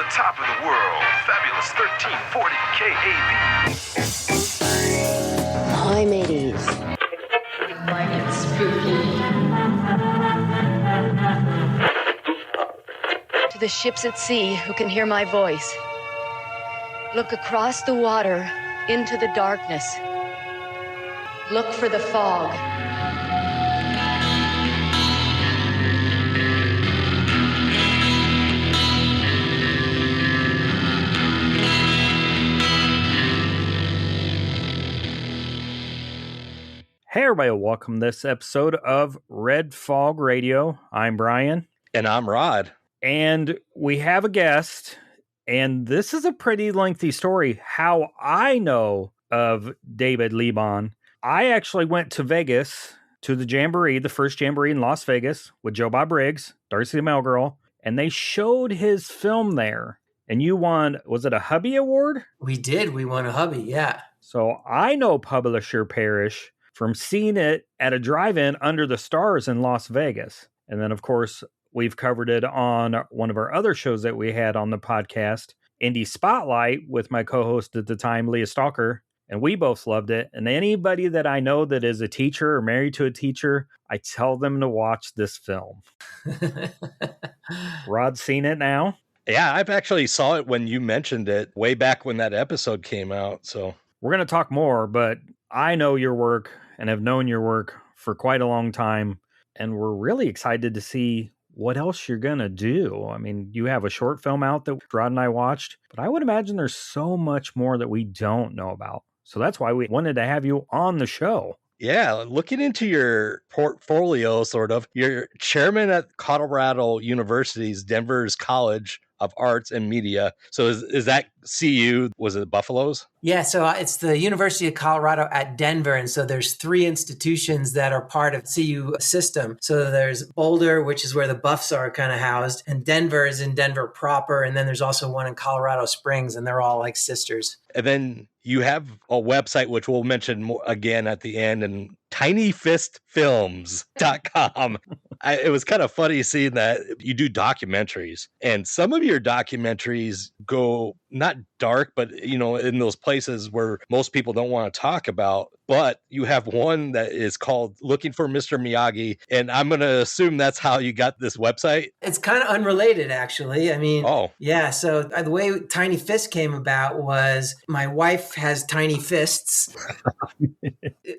the top of the world, fabulous 1340 KAB. Hi, mateys. Like it's spooky. To the ships at sea who can hear my voice, look across the water into the darkness. Look for the fog. Hey everybody, welcome to this episode of Red Fog Radio. I'm Brian. And I'm Rod. And we have a guest, and this is a pretty lengthy story. How I know of David Liban. I actually went to Vegas to the Jamboree, the first Jamboree in Las Vegas with Joe Bob Briggs, Darcy the Mail Girl, and they showed his film there. And you won, was it a Hubby Award? We did. We won a Hubby, yeah. So I know Publisher Parish from seeing it at a drive-in under the stars in Las Vegas. And then, of course, we've covered it on one of our other shows that we had on the podcast, Indie Spotlight, with my co-host at the time, Leah Stalker, and we both loved it. And anybody that I know that is a teacher or married to a teacher, I tell them to watch this film. Rod's seen it now? Yeah, I've actually saw it when you mentioned it way back when that episode came out. So we're going to talk more, but I know your work and have known your work for quite a long time. And we're really excited to see what else you're going to do. I mean, you have a short film out that Rod and I watched, but I would imagine there's so much more that we don't know about. So that's why we wanted to have you on the show. yeah, looking into your portfolio, sort of, you're chairman at Colorado University's Denver's College of Arts and Media. So is that CU? Was it Buffalo's? Yeah, so it's the University of Colorado at Denver. And so there's three institutions that are part of CU system. So there's Boulder, which is where the Buffs are kind of housed. And Denver is in Denver proper. And then there's also one in Colorado Springs, and they're all like sisters. And then you have a website, which we'll mention more again at the end, and tinyfistfilms.com. It was kind of funny seeing that you do documentaries, and some of your documentaries go not dark, but, you know, in those places where most people don't want to talk about. But you have one that is called Looking for Mr. Miyagi. And I'm going to assume that's how you got this website. It's kind of unrelated, actually. I mean, oh, yeah. So the way Tiny Fist came about was my wife has tiny fists.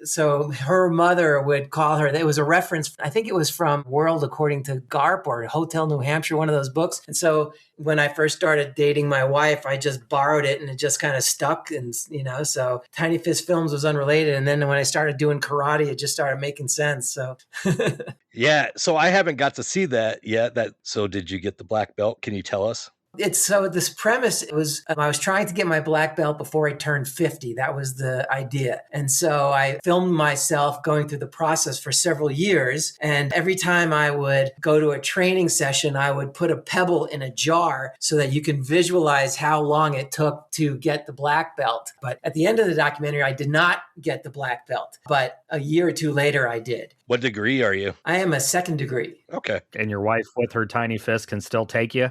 So her mother would call her. It was a reference. I think it was from World According to Garp or Hotel New Hampshire, one of those books. And so when I first started dating my wife, I just borrowed it and it just kind of stuck. And, you know, so Tiny Fist Films was unrelated. And then when I started doing karate, it just started making sense. So, yeah. So I haven't got to see that yet. So did you get the black belt? Can you tell us? So this premise, it was, I was trying to get my black belt before I turned 50. That was the idea. And so I filmed myself going through the process for several years. And every time I would go to a training session, I would put a pebble in a jar so that you can visualize how long it took to get the black belt. But at the end of the documentary, I did not get the black belt. But a year or two later, I did. What degree are you? I am a second degree. Okay. And your wife with her tiny fist can still take you?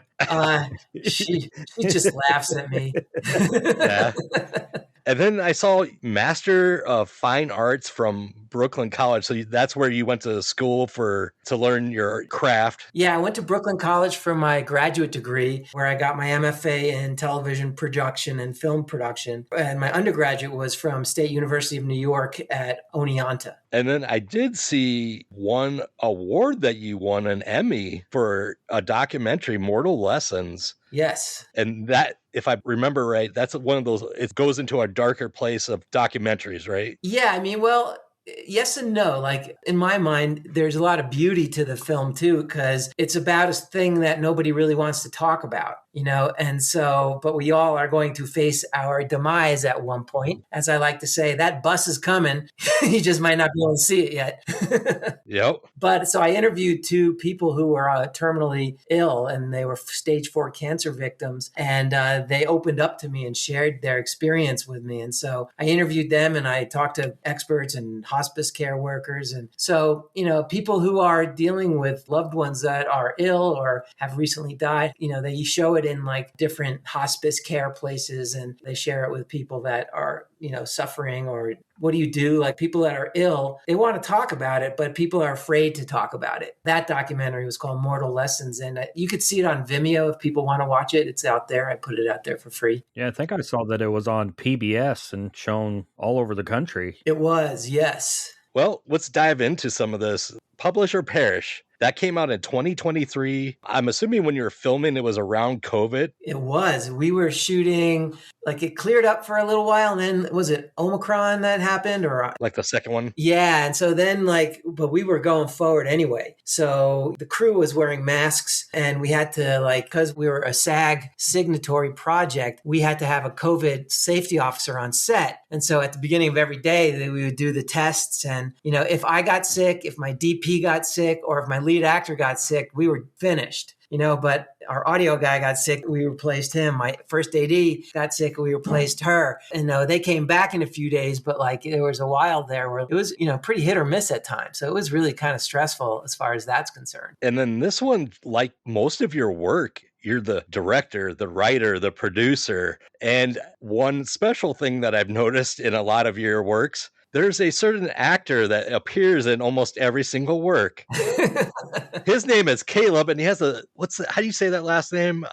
She just laughs at me. Yeah. And then I saw Master of Fine Arts from Brooklyn College. So that's where you went to school to learn your craft. Yeah, I went to Brooklyn College for my graduate degree, where I got my MFA in television production and film production. And my undergraduate was from State University of New York at Oneonta. And then I did see one award that you won, an Emmy, for a documentary, Mortal Lessons. Yes. And that, if I remember right, that's one of those, it goes into a darker place of documentaries, right? Yeah, I mean, well, yes and no. Like, in my mind, there's a lot of beauty to the film too, because it's about a thing that nobody really wants to talk about, you know? And so, but we all are going to face our demise at one point. As I like to say, that bus is coming. You just might not be able to see it yet. Yep. But so I interviewed two people who were terminally ill, and they were stage 4 cancer victims. And they opened up to me and shared their experience with me. And so I interviewed them, and I talked to experts and hospice care workers. And so, you know, people who are dealing with loved ones that are ill or have recently died, you know, they show it it in like different hospice care places, and they share it with people that are, suffering. Or what do you do? Like people that are ill, they want to talk about it, but people are afraid to talk about it. That documentary was called Mortal Lessons, and you could see it on Vimeo if people want to watch it. It's out there. I put it out there for free. Yeah, I think I saw that it was on PBS and shown all over the country. It was, yes. Well, let's dive into some of this. Publish or Perish. That came out in 2023. I'm assuming when you were filming, it was around COVID. It was. We were shooting, like it cleared up for a little while. And then was it Omicron that happened, or? Like the second one? Yeah. And so then but we were going forward anyway. So the crew was wearing masks, and we had to because we were a SAG signatory project, we had to have a COVID safety officer on set. And so at the beginning of every day, we would do the tests. And, if I got sick, if my DP got sick, or if my lead actor got sick, we were finished. But our audio guy got sick, we replaced him. My first AD got sick, we replaced her. And they came back in a few days, but there was a while there where it was, pretty hit or miss at times. So it was really kind of stressful as far as that's concerned. And then this one, like most of your work, you're the director, the writer, the producer. And one special thing that I've noticed in a lot of your works, there's a certain actor that appears in almost every single work. His name is Caleb, and he has how do you say that last name?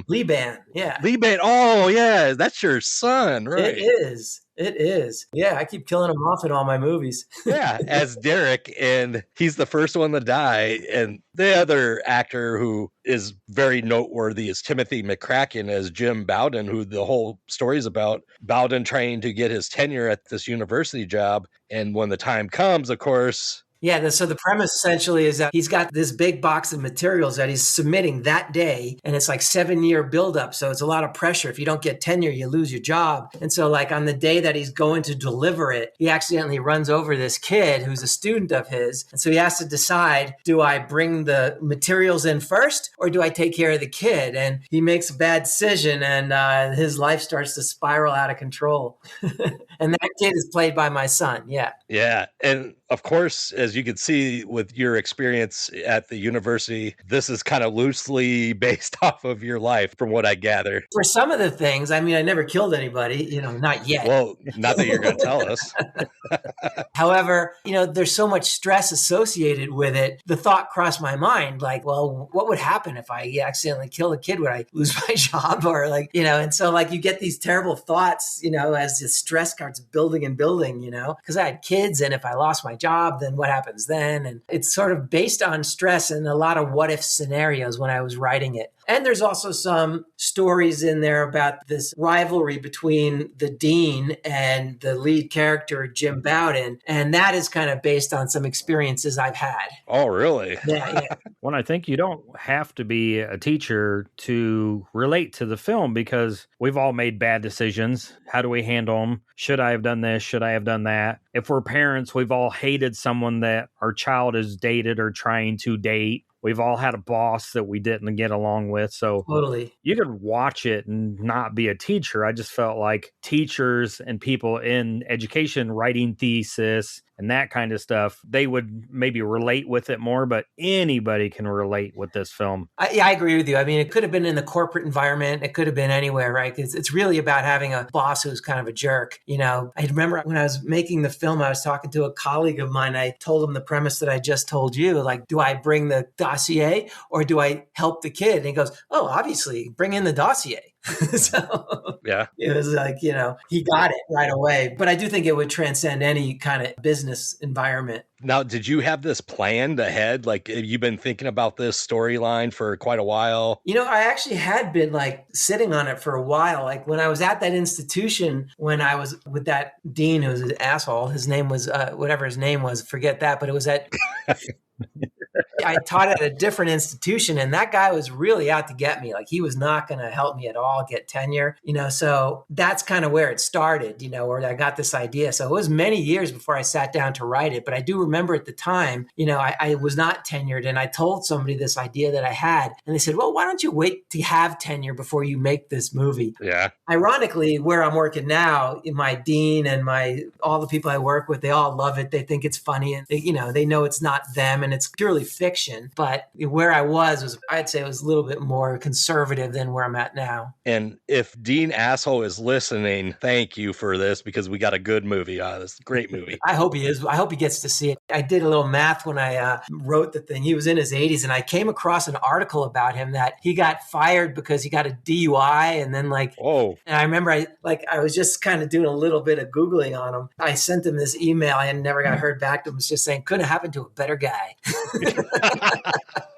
Liban. Yeah. Liban. Oh, yeah. That's your son, right? It is. It is. Yeah, I keep killing him off in all my movies. Yeah, as Derek, and he's the first one to die. And the other actor who is very noteworthy is Timothy McCracken as Jim Bowden, who the whole story is about Bowden trying to get his tenure at this university job. And when the time comes, of course... Yeah, so the premise essentially is that he's got this big box of materials that he's submitting that day, and it's like 7-year buildup. So it's a lot of pressure. If you don't get tenure, you lose your job. And so on the day that he's going to deliver it, he accidentally runs over this kid who's a student of his. And so he has to decide, do I bring the materials in first, or do I take care of the kid? And he makes a bad decision, and his life starts to spiral out of control. And that kid is played by my son. Yeah. Yeah. And of course, as you can see with your experience at the university, this is kind of loosely based off of your life, from what I gather. For some of the things, I never killed anybody, not yet. Well, not that you're going to tell us. However, there's so much stress associated with it. The thought crossed my mind, well, what would happen if I accidentally kill a kid? Would I lose my job? Or and so you get these terrible thoughts, as the stress starts building and building, because I had kids, and if I lost my job, then what happens then? And it's sort of based on stress and a lot of what if scenarios when I was writing it. And there's also some stories in there about this rivalry between the dean and the lead character, Jim Bowden. And that is kind of based on some experiences I've had. Oh, really? Yeah. Well, I think you don't have to be a teacher to relate to the film, because we've all made bad decisions. How do we handle them? Should I have done this? Should I have done that? If we're parents, we've all hated someone that our child has dated or trying to date. We've all had a boss that we didn't get along with. So totally, you could watch it and not be a teacher. I just felt like teachers and people in education writing thesis and that kind of stuff, they would maybe relate with it more, but anybody can relate with this film. I agree with you. It could have been in the corporate environment. It could have been anywhere, right? It's really about having a boss who's kind of a jerk. I remember when I was making the film, I was talking to a colleague of mine. I told him the premise that I just told you, do I bring the dossier or do I help the kid? And he goes, oh, obviously bring in the dossier. So yeah, it was he got it right away. But I do think it would transcend any kind of business environment. Now, did you have this planned ahead? Have you been thinking about this storyline for quite a while? I actually had been sitting on it for a while. When I was at that institution, when I was with that dean who was an asshole, his name was whatever his name was, forget that. But it was at I taught at a different institution, and that guy was really out to get me. He was not going to help me at all get tenure, so that's kind of where it started, where I got this idea. So it was many years before I sat down to write it. But I do remember at the time, I was not tenured, and I told somebody this idea that I had, and they said, well, why don't you wait to have tenure before you make this movie? Yeah. Ironically, where I'm working now, my dean and all the people I work with, they all love it. They think it's funny, and they know it's not them and it's purely fiction. fiction, but where I was, I'd say it was a little bit more conservative than where I'm at now. And if Dean Asshole is listening, thank you for this, because we got a good movie out of this. Great movie. I hope he is. I hope he gets to see it. I did a little math when I wrote the thing. He was in his 80s, and I came across an article about him that he got fired because he got a DUI, and then Oh, and I remember I was just kind of doing a little bit of Googling on him. I sent him this email. I never got heard back to him. It was just saying, couldn't have happened to a better guy.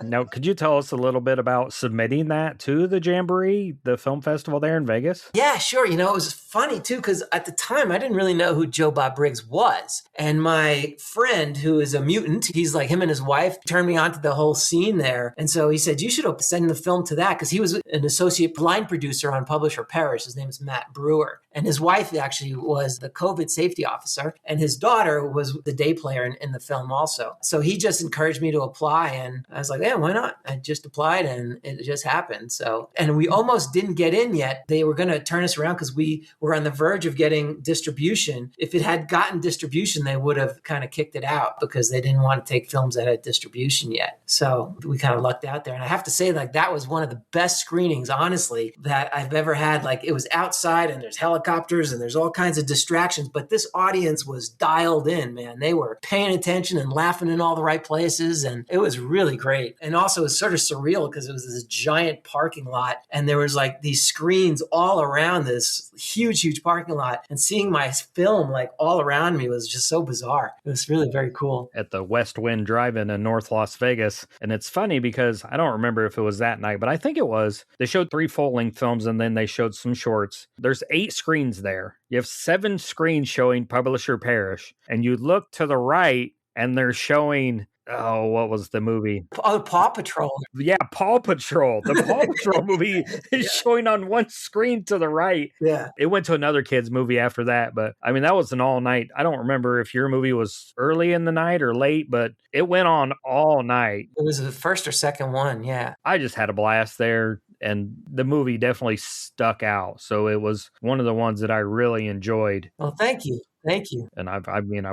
Now, could you tell us a little bit about submitting that to the Jamboree, the film festival there in Vegas? Yeah, sure. It was funny too, because at the time I didn't really know who Joe Bob Briggs was. And my friend, who is a mutant, he's like, him and his wife turned me on to the whole scene there. And so he said, you should send the film to that, because he was an associate line producer on Publish or Perish. His name is Matt Brewer. And his wife actually was the COVID safety officer, and his daughter was the day player in the film also. So he just encouraged me to apply, and I was like, yeah, why not? I just applied, and it just happened. So, and we almost didn't get in yet. They were going to turn us around because we were on the verge of getting distribution. If it had gotten distribution, they would have kind of kicked it out because they didn't want to take films that had distribution yet. So we kind of lucked out there. And I have to say, that was one of the best screenings, honestly, that I've ever had. It was outside, and there's helicopters and there's all kinds of distractions, but this audience was dialed in, man. They were paying attention and laughing in all the right places, and it was really great. And also it's sort of surreal because it was this giant parking lot, and there was these screens all around this huge parking lot, and seeing my film all around me was just so bizarre. It was really very cool. At the West Wind Drive-In in North Las Vegas. And it's funny because I don't remember if it was that night, but I think it was. They showed 3 full-length films, and then they showed some shorts. There's 8 screens there. You have 7 screens showing Publish or Perish, and you look to the right, and they're showing, what was the movie? Oh, Paw Patrol. Yeah, Paw Patrol. The Paw Patrol movie is showing on one screen to the right. Yeah. It went to another kid's movie after that, but I mean, that was an all night. I don't remember if your movie was early in the night or late, but it went on all night. It was the first or second one. Yeah. I just had a blast there, and the movie definitely stuck out. So it was one of the ones that I really enjoyed. Well, thank you. Thank you. And I've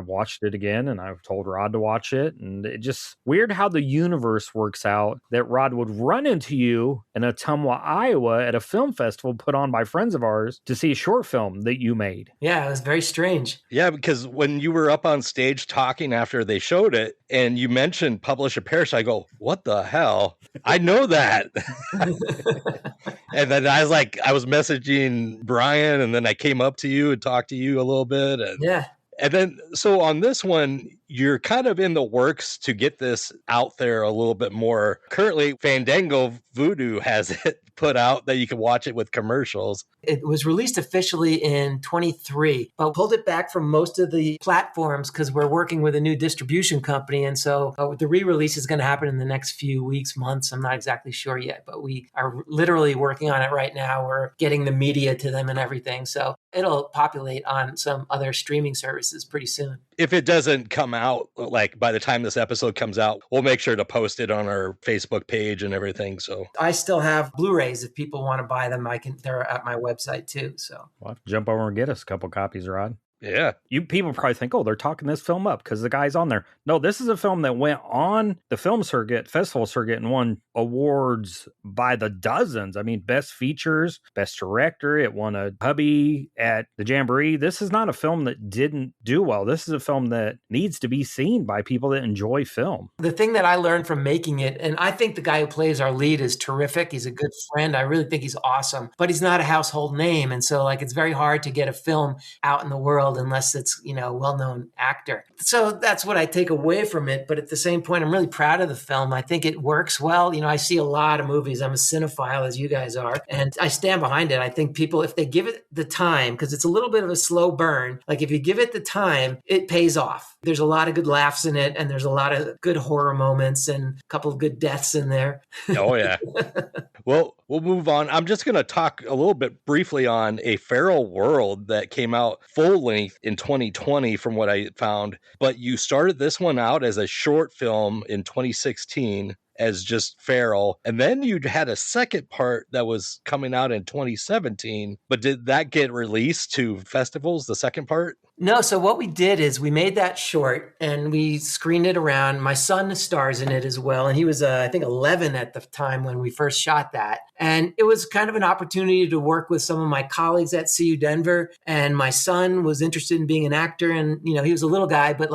watched it again, and I've told Rod to watch it. And it just weird how the universe works out, that Rod would run into you in Ottumwa, Iowa at a film festival put on by friends of ours to see a short film that you made. Yeah, it was very strange. Yeah, because when you were up on stage talking after they showed it and you mentioned Publish or Perish, I go, what the hell? I know that. And then I was messaging Brian, and then I came up to you and talked to you a little bit. And yeah. And then, so on this one, you're kind of in the works to get this out there a little bit more. Currently, Fandango Voodoo has it put out that you can watch it with commercials. It was released officially in 23, but pulled it back from most of the platforms because we're working with a new distribution company. And so the re-release is going to happen in the next few weeks, months. I'm not exactly sure yet, but we are literally working on it right now. We're getting the media to them and everything. So it'll populate on some other streaming services pretty soon. If it doesn't come out, by the time this episode comes out, we'll make sure to post it on our Facebook page and everything. So I still have Blu-rays. If people want to buy them, they're at my website too. So we'll have to jump over and get us a couple copies, Rod. Yeah. You people probably think, they're talking this film up because the guy's on there. No, this is a film that went on the film circuit, festival circuit, and won awards by the dozens. I mean, best features, best director. It won a hubby at the Jamboree. This is not a film that didn't do well. This is a film that needs to be seen by people that enjoy film. The thing that I learned from making it, and I think the guy who plays our lead is terrific. He's a good friend. I really think he's awesome, but he's not a household name. And so it's very hard to get a film out in the world unless it's, a well-known actor. So that's what I take away from it. But at the same point, I'm really proud of the film. I think it works well. I see a lot of movies. I'm a cinephile, as you guys are, and I stand behind it. I think people, if they give it the time, because it's a little bit of a slow burn, if you give it the time, it pays off. There's a lot of good laughs in it, and there's a lot of good horror moments and a couple of good deaths in there. Oh, yeah. Well, we'll move on. I'm just going to talk a little bit briefly on A Feral World that came out full length in 2020 from what I found. But you started this one out as a short film in 2016 as just Feral. And then you had a second part that was coming out in 2017. But did that get released to festivals, the second part? No, so what we did is we made that short and we screened it around. My son stars in it as well. And he was, I think, 11 at the time when we first shot that. And it was kind of an opportunity to work with some of my colleagues at CU Denver. And my son was interested in being an actor. And, he was a little guy, but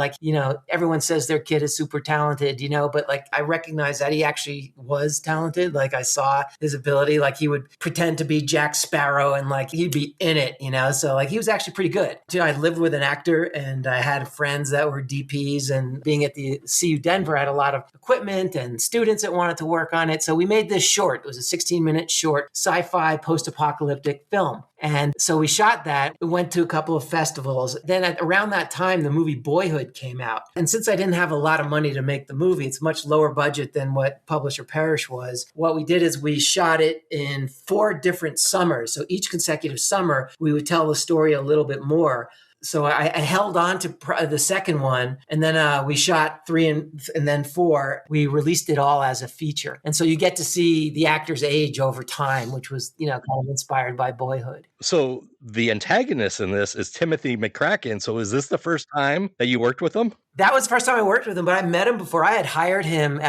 everyone says their kid is super talented, but I recognized that he actually was talented. Like I saw his ability, like he would pretend to be Jack Sparrow and he'd be in it, So he was actually pretty good. I lived with an actor and I had friends that were DPs, and being at the CU Denver, I had a lot of equipment and students that wanted to work on it. So we made this short. It was a 16-minute short sci-fi post-apocalyptic film. And so we shot that. We went to a couple of festivals. Then around that time, the movie Boyhood came out. And since I didn't have a lot of money to make the movie, it's much lower budget than what Publisher Perish was. What we did is we shot it in 4 different summers. So each consecutive summer, we would tell the story a little bit more. So I held on to the second one, and then we shot 3 and then 4. We released it all as a feature. And so you get to see the actor's age over time, which was, kind of inspired by Boyhood. So the antagonist in this is Timothy McCracken. So is this the first time that you worked with him? That was the first time I worked with him, but I met him before. I had hired him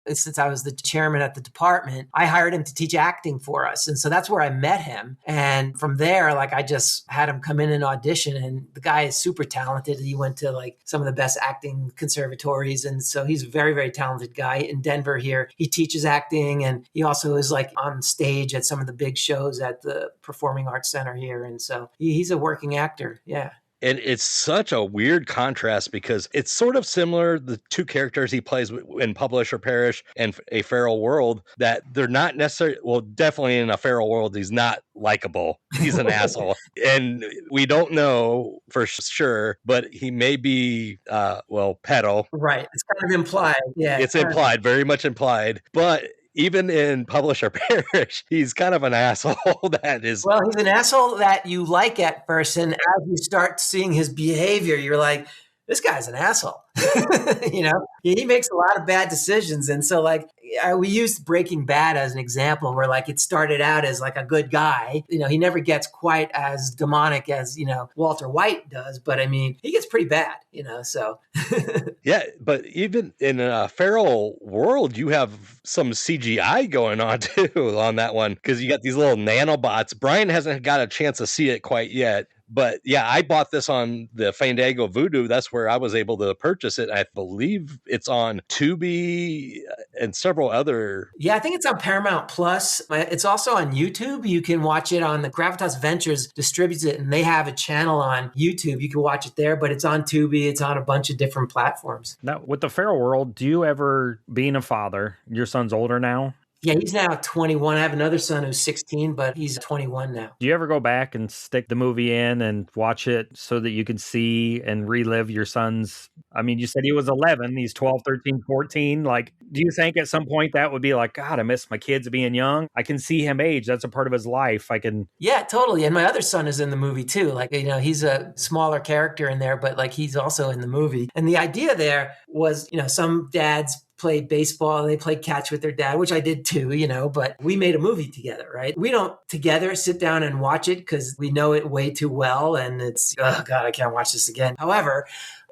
since I was the chairman at the department, I hired him to teach acting for us. And so that's where I met him. And from there, I just had him come in and audition, and the guy is super talented. He went to some of the best acting conservatories. And so he's a very, very talented guy in Denver here. He teaches acting, and he also is on stage at some of the big shows at the Performing Arts Center here. And so he's a working actor. Yeah. And it's such a weird contrast because it's sort of similar, the 2 characters he plays in Publish or Perish and A Feral World, that they're not necessarily, well, definitely in A Feral World, he's not likable. He's an asshole. And we don't know for sure, but he may be, pedo. Right. It's kind of implied. Yeah. It's implied, very much implied. But even in Publish or Perish, he's kind of an asshole that is. Well, he's an asshole that you like at first. And as you start seeing his behavior, you're like, this guy's an asshole. He makes a lot of bad decisions. And so we used Breaking Bad as an example where it started out as a good guy. He never gets quite as demonic as, Walter White does. But I mean, he gets pretty bad, so. Yeah, but even in A Feral World, you have some CGI going on too on that one because you got these little nanobots. Brian hasn't got a chance to see it quite yet. But yeah, I bought this on the Fandango Voodoo. That's where I was able to purchase it. I believe it's on Tubi and several other. Yeah, I think it's on Paramount Plus. It's also on YouTube. You can watch it on the Gravitas Ventures distributes it, and they have a channel on YouTube. You can watch it there, but it's on Tubi. It's on a bunch of different platforms. Now, with the Feral World, do you ever, being a father, your son's older now? Yeah, he's now 21. I have another son who's 16, but he's 21 now. Do you ever go back and stick the movie in and watch it so that you can see and relive your son's? I mean, you said he was 11. He's 12, 13, 14. Do you think at some point that would be God, I miss my kids being young? I can see him age. That's a part of his life. Yeah, totally. And my other son is in the movie too. He's a smaller character in there, but he's also in the movie. And the idea there was, some dads play baseball, they play catch with their dad, which I did too, but we made a movie together, right? We don't together sit down and watch it because we know it way too well. And it's, oh God, I can't watch this again. However,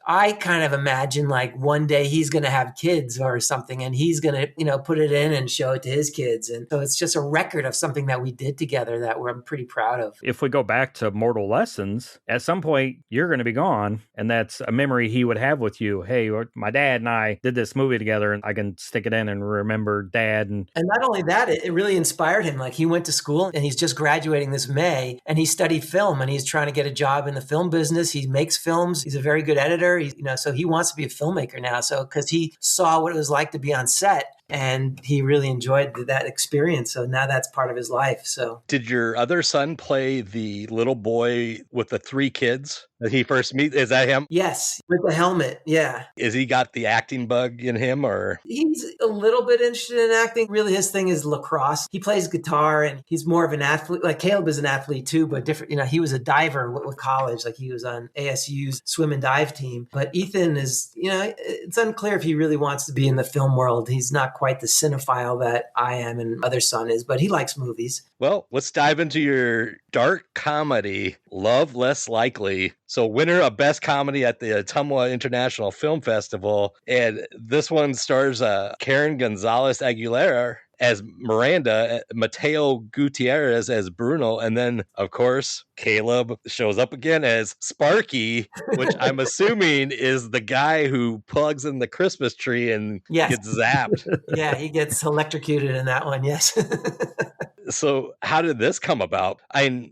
I kind of imagine one day he's going to have kids or something and he's going to, put it in and show it to his kids. And so it's just a record of something that we did together that I'm pretty proud of. If we go back to Mortal Lessons, at some point you're going to be gone. And that's a memory he would have with you. Hey, my dad and I did this movie together and I can stick it in and remember dad. And not only that, it really inspired him. He went to school and he's just graduating this May and he studied film and he's trying to get a job in the film business. He makes films. He's a very good editor. So he wants to be a filmmaker now. So because he saw what it was like to be on set and he really enjoyed that experience. So now that's part of his life. So did your other son play the little boy with the 3 kids that he first meets? Is that him? Yes, with the helmet. Yeah. Is he got the acting bug in him or? He's a little bit interested in acting. Really, his thing is lacrosse. He plays guitar and he's more of an athlete. Caleb is an athlete too, but different. He was a diver with college. He was on ASU's swim and dive team. But Ethan is, it's unclear if he really wants to be in the film world. He's not quite the cinephile that I am and other son is, but he likes movies. Well, let's dive into your dark comedy, Love Less Likely. So, winner of Best Comedy at the Ottumwa International Film Festival. And this one stars Karen Gonzalez Aguilera as Miranda, Mateo Gutierrez as Bruno, and then, of course, Caleb shows up again as Sparky, which I'm assuming is the guy who plugs in the Christmas tree and gets zapped. Yeah, he gets electrocuted in that one, yes. So how did this come about?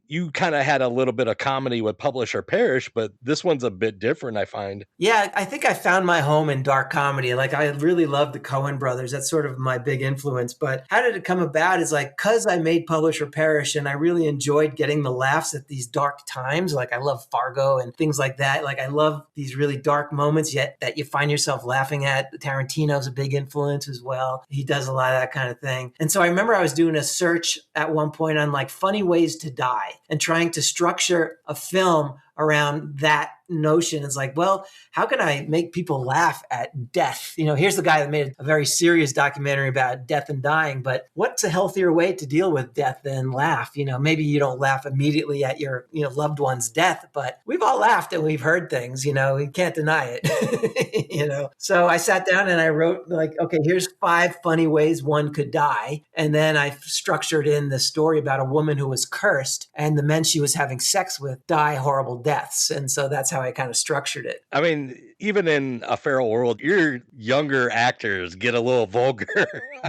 You kind of had a little bit of comedy with Publish or Perish, but this one's a bit different, I find. Yeah, I think I found my home in dark comedy. Like, I really love the Coen brothers. That's sort of my big influence. But how did it come about? Is like, because I made Publish or Perish and I really enjoyed getting the laughs at these dark times. Like, I love Fargo and things like that. Like, I love these really dark moments yet that you find yourself laughing at. Tarantino's a big influence as well. He does a lot of that kind of thing. And so I remember I was doing a search at one point on like funny ways to die and trying to structure a film around that notion. It's like, well, how can I make people laugh at death? You know, here's the guy that made a very serious documentary about death and dying, but what's a healthier way to deal with death than laugh? You know, maybe you don't laugh immediately at your, loved one's death, but we've all laughed and we've heard things, we can't deny it, So I sat down and I wrote like, okay, here's 5 funny ways one could die. And then I structured in the story about a woman who was cursed and the men she was having sex with die horrible deaths. And so that's how I kind of structured it. I mean, even in a feral world, your younger actors get a little vulgar.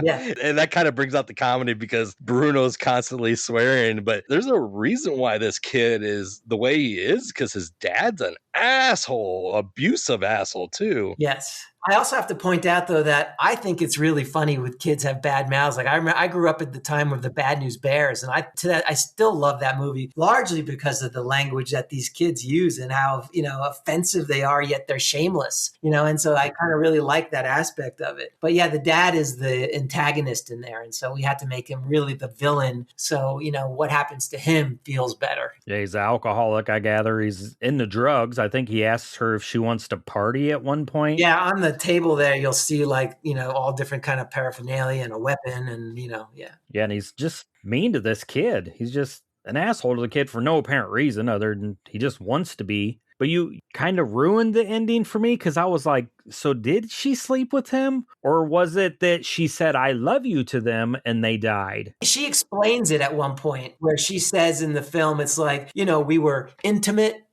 Yeah. And that kind of brings out the comedy because Bruno's constantly swearing. But there's a reason why this kid is the way he is, because his dad's an asshole, abusive asshole too. Yes. I also have to point out, though, that I think it's really funny when kids have bad mouths. Like, I remember I grew up at the time of the Bad News Bears, and I still love that movie, largely because of the language that these kids use and how, offensive they are, yet they're shameless, and so I kind of really like that aspect of it. But yeah, the dad is the antagonist in there, and so we had to make him really the villain. So, what happens to him feels better. Yeah, he's an alcoholic, I gather. He's into drugs. I think he asks her if she wants to party at one point. Yeah, on the table there you'll see all different kind of paraphernalia and a weapon and yeah, and he's just mean to this kid. He's just an asshole to the kid for no apparent reason other than he just wants to be. But you kind of ruined the ending for me because I was like, so did she sleep with him? Or was it that she said, I love you to them and they died? She explains it at one point where she says in the film, it's like, we were intimate,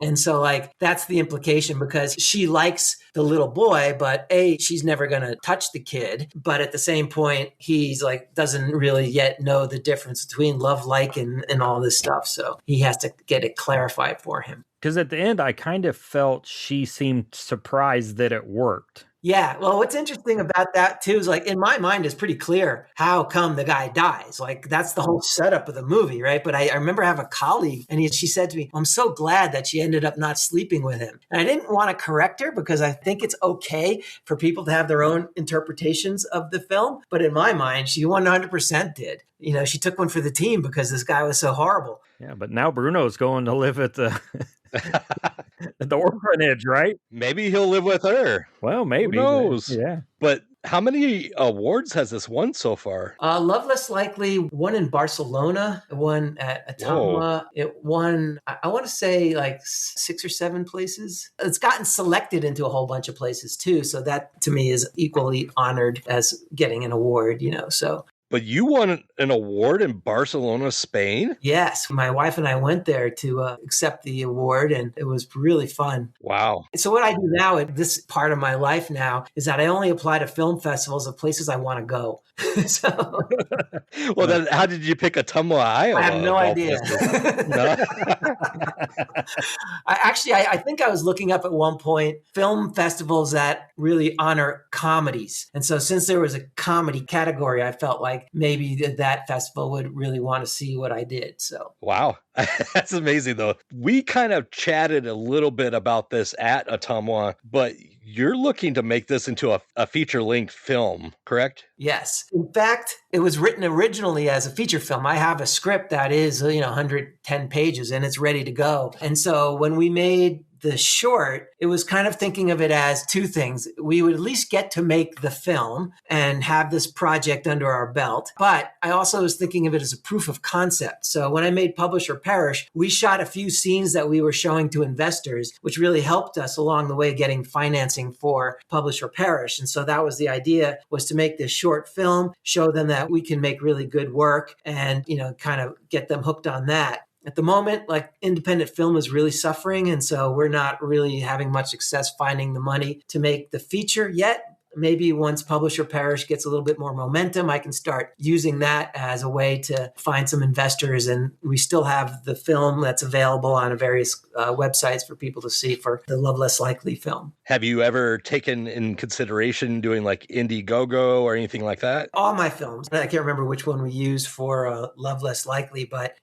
and so like that's the implication because she likes the little boy, but she's never going to touch the kid. But at the same point, he's like, doesn't really yet know the difference between love, like, and all this stuff. So he has to get it clarified for him. Because at the end, I kind of felt she seemed surprised that it worked. Yeah. Well, what's interesting about that too is like in my mind, it's pretty clear how come the guy dies. Like that's the whole setup of the movie, right? But I remember I have a colleague and she said to me, I'm so glad that she ended up not sleeping with him. And I didn't want to correct her because I think it's okay for people to have their own interpretations of the film. But in my mind, she 100% did. She took one for the team because this guy was so horrible. Yeah, but now Bruno's going to live at the at the orphanage, right? Maybe he'll live with her. Well, maybe. Who knows? Yeah. But how many awards has this won so far? Love Less Likely won in Barcelona, won at Ottumwa. It won, I want to say like 6 or 7 places. It's gotten selected into a whole bunch of places too. So that to me is equally honored as getting an award, so. But you won an award in Barcelona, Spain? Yes. My wife and I went there to accept the award, and it was really fun. Wow. So what I do now at this part of my life now is that I only apply to film festivals of places I want to go. So, well, then how did you pick Ottumwa, Iowa? I have no idea. No? I think I was looking up at one point film festivals that really honor comedies. And so since there was a comedy category, I felt like maybe that festival would really want to see what I did. So wow. That's amazing, though. We kind of chatted a little bit about this at Ottumwa, but you're looking to make this into a feature-length film, correct? Yes. In fact, it was written originally as a feature film. I have a script that is, 110 pages and it's ready to go. And so when we made the short, it was kind of thinking of it as two things. We would at least get to make the film and have this project under our belt. But I also was thinking of it as a proof of concept. So when I made Publish or Perish, we shot a few scenes that we were showing to investors, which really helped us along the way getting financing for Publish or Perish. And so that was the idea, was to make this short film, show them that we can make really good work and, kind of get them hooked on that. At the moment, like independent film is really suffering. And so we're not really having much success finding the money to make the feature yet. Maybe once Publish or Perish gets a little bit more momentum, I can start using that as a way to find some investors. And we still have the film that's available on various websites for people to see for the Love Less Likely film. Have you ever taken in consideration doing like Indiegogo or anything like that? All my films, I can't remember which one we used for Love Less Likely, but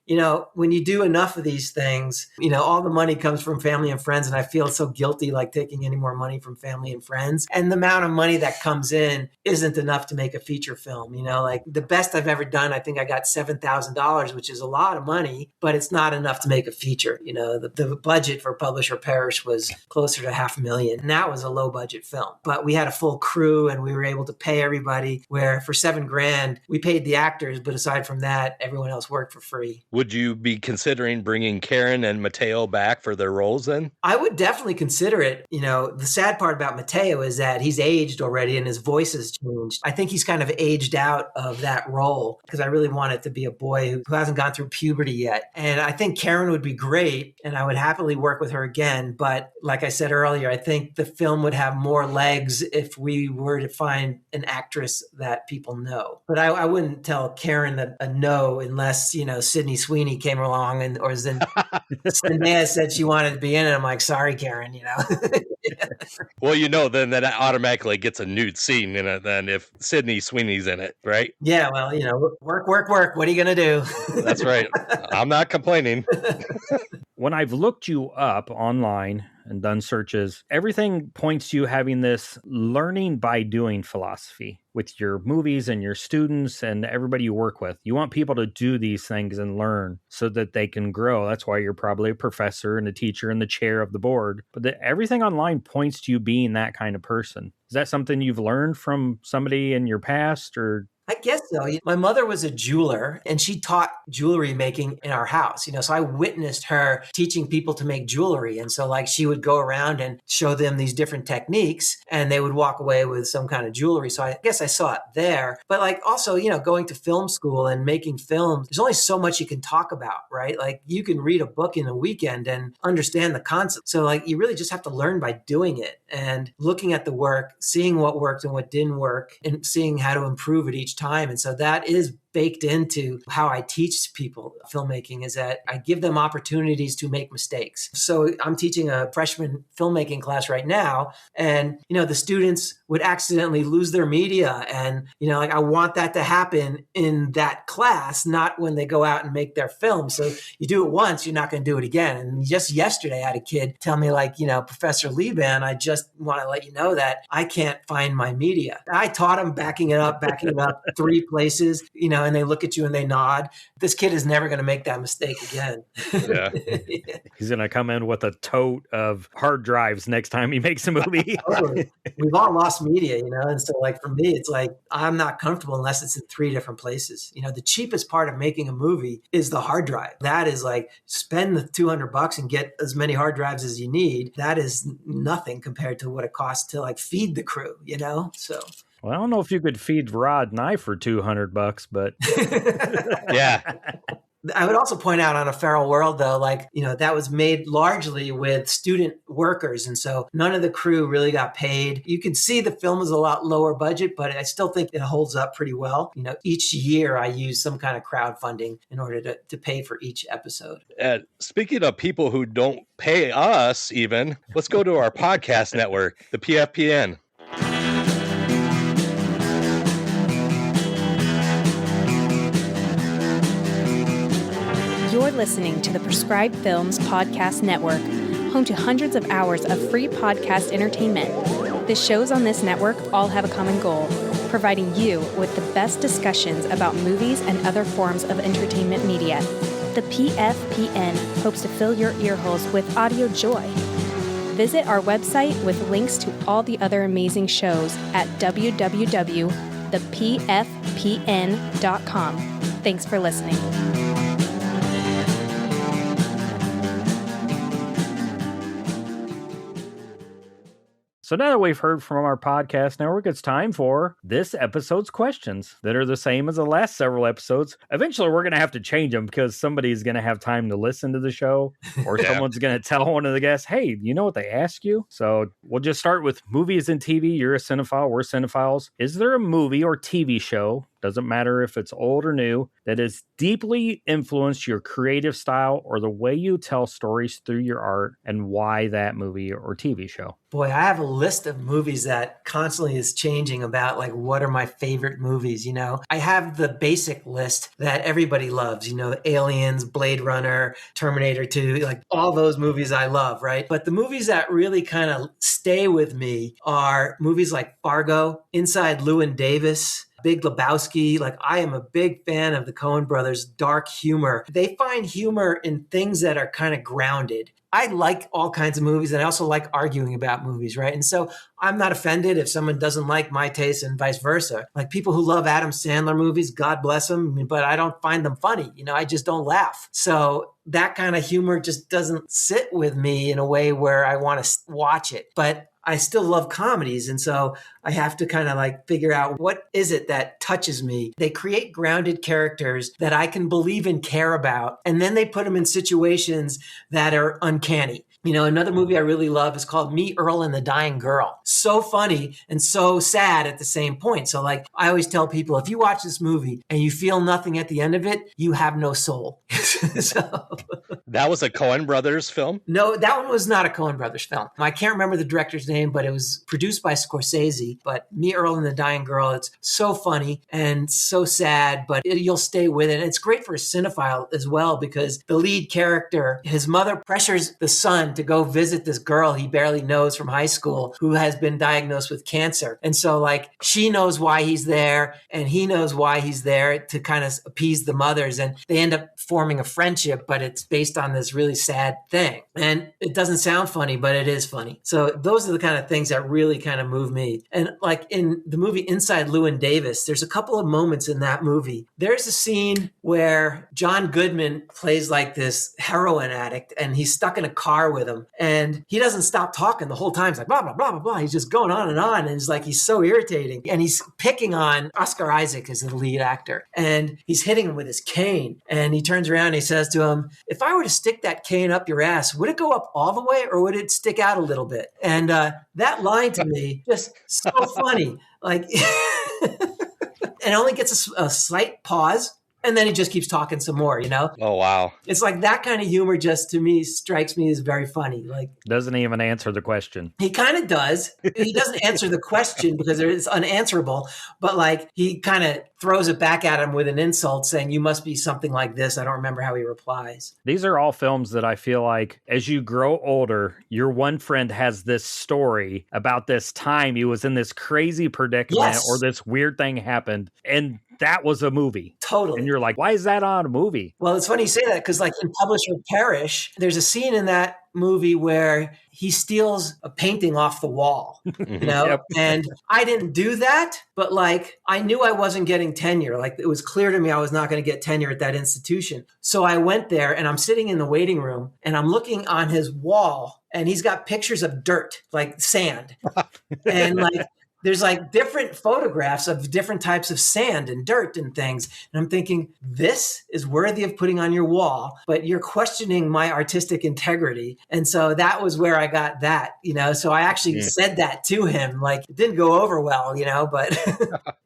when you do enough of these things, all the money comes from family and friends. And I feel so guilty like taking any more money from family and friends. And the amount of money that comes in isn't enough to make a feature film. Like the best I've ever done, I think I got $7,000, which is a lot of money, but it's not enough to make a feature. The budget for Publish or Perish was closer to $500,000. And that was a low budget film, but we had a full crew and we were able to pay everybody, where for $7,000, we paid the actors. But aside from that, everyone else worked for free. Would you be considering bringing Karen and Mateo back for their roles then? I would definitely consider it. The sad part about Mateo is that he's aged already and his voice has changed. I think he's kind of aged out of that role because I really want it to be a boy who hasn't gone through puberty yet. And I think Karen would be great and I would happily work with her again. But like I said earlier, I think the film would have more legs if we were to find an actress that people know. But I wouldn't tell Karen a no unless, Sydney Sweeney came along or Zendaya said she wanted to be in it. I'm like, sorry, Karen, Well, then that automatically gets a nude scene in it then if Sydney Sweeney's in it, right? Yeah, well, work. What are you going to do? That's right. I'm not complaining. When I've looked you up online and done searches, everything points to you having this learning by doing philosophy with your movies and your students and everybody you work with. You want people to do these things and learn so that they can grow. That's why you're probably a professor and a teacher and the chair of the board. But everything online points to you being that kind of person. Is that something you've learned from somebody in your past, or? I guess so. My mother was a jeweler and she taught jewelry making in our house, so I witnessed her teaching people to make jewelry. And so she would go around and show them these different techniques and they would walk away with some kind of jewelry. So I guess I saw it there. But also, going to film school and making films, there's only so much you can talk about, right? You can read a book in a weekend and understand the concept. So you really just have to learn by doing it and looking at the work, seeing what worked and what didn't work and seeing how to improve it each time. And so that is baked into how I teach people filmmaking, is that I give them opportunities to make mistakes. So I'm teaching a freshman filmmaking class right now, and the students would accidentally lose their media, and I want that to happen in that class, not when they go out and make their film. So you do it once, you're not going to do it again. And just yesterday I had a kid tell me Professor Liban, I just want to let you know that I can't find my media. I taught him backing it up 3 places, and they look at you and they nod. This kid is never going to make that mistake again. Yeah. He's going to come in with a tote of hard drives next time he makes a movie. Totally. We've all lost media, and so for me, it's I'm not comfortable unless it's in 3 different places. The cheapest part of making a movie is the hard drive. That is spend the $200 and get as many hard drives as you need. That is nothing compared to what it costs to feed the crew, so. Well, I don't know if you could feed Rod and I for $200, but yeah. I would also point out on A Feral World, though, that was made largely with student workers. And so none of the crew really got paid. You can see the film is a lot lower budget, but I still think it holds up pretty well. Each year I use some kind of crowdfunding in order to pay for each episode. Speaking of people who don't pay us even, let's go to our podcast network, the PFPN. You're listening to the Prescribed Films Podcast Network, home to hundreds of hours of free podcast entertainment. The shows on this network all have a common goal, providing you with the best discussions about movies and other forms of entertainment media. The PFPN hopes to fill your ear holes with audio joy. Visit our website with links to all the other amazing shows at www.thepfpn.com. Thanks for listening. So now that we've heard from our podcast network, it's time for this episode's questions that are the same as the last several episodes. Eventually, we're going to have to change them because somebody's going to have time to listen to the show, or someone's going to tell one of the guests, hey, you know what they ask you? So we'll just start with movies and TV. You're a cinephile. We're cinephiles. Is there a movie or TV show, doesn't matter if it's old or new, that has deeply influenced your creative style or the way you tell stories through your art, and why that movie or TV show? Boy, I have a list of movies that constantly is changing about like what are my favorite movies, you know? I have the basic list that everybody loves, you know, Aliens, Blade Runner, Terminator 2, like all those movies I love, right? But the movies that really kind of stay with me are movies like Fargo, Inside Llewyn Davis, Big Lebowski. Like, I am a big fan of the Coen brothers' dark humor. They find humor in things that are kind of grounded. I like all kinds of movies, and I also like arguing about movies, right? And so I'm not offended if someone doesn't like my taste and vice versa. Like people who love Adam Sandler movies, God bless them, but I don't find them funny. You know, I just don't laugh. So that kind of humor just doesn't sit with me in a way where I want to watch it. But I still love comedies. And so I have to kind of like figure out what is it that touches me. They create grounded characters that I can believe and care about. And then they put them in situations that are uncanny. You know, another movie I really love is called Me, Earl, and the Dying Girl. So funny and so sad at the same point. So like I always tell people, if you watch this movie and you feel nothing at the end of it, you have no soul. So that was a Coen Brothers film? No, that one was not a Coen Brothers film. I can't remember the director's name, but it was produced by Scorsese. But Me, Earl, and the Dying Girl, it's so funny and so sad, but you'll stay with it. And it's great for a cinephile as well, because the lead character, his mother pressures the son to go visit this girl he barely knows from high school who has been diagnosed with cancer. And so like she knows why he's there and he knows why he's there to kind of appease the mothers. And they end up forming a friendship, but it's based on this really sad thing. And it doesn't sound funny, but it is funny. So those are the kind of things that really kind of move me. And like in the movie Inside Llewyn Davis, there's a couple of moments in that movie. There's a scene where John Goodman plays like this heroin addict and he's stuck in a car with him and he doesn't stop talking the whole time. He's like, blah, blah, blah, blah, blah. He's just going on. And it's like, he's so irritating. And he's picking on Oscar Isaac as the lead actor. And he's hitting him with his cane. And he turns around and he says to him, if I were to stick that cane up your ass, would it go up all the way or would it stick out a little bit? And that line to me, just so funny. Like, it only gets a slight pause. And then he just keeps talking some more, you know? Oh, wow. It's like that kind of humor just to me strikes me as very funny. Like, doesn't even answer the question. He kind of does. He doesn't answer the question because it's unanswerable, but like he kind of throws it back at him with an insult saying, you must be something like this. I don't remember how he replies. These are all films that I feel like as you grow older, your one friend has this story about this time he was in this crazy predicament or this weird thing happened. And that was a movie. Totally. And you're like, why is that on a movie? Well, it's funny you say that because like in Publish or Perish, there's a scene in that movie where he steals a painting off the wall, you know, Yep. And I didn't do that, but like I knew I wasn't getting tenure. Like it was clear to me I was not going to get tenure at that institution. So I went there and I'm sitting in the waiting room and I'm looking on his wall and he's got pictures of dirt, like sand. And like there's like different photographs of different types of sand and dirt and things. And I'm thinking, this is worthy of putting on your wall, but you're questioning my artistic integrity. And so that was where I got that, you know? So I actually said that to him. Like it didn't go over well, you know, but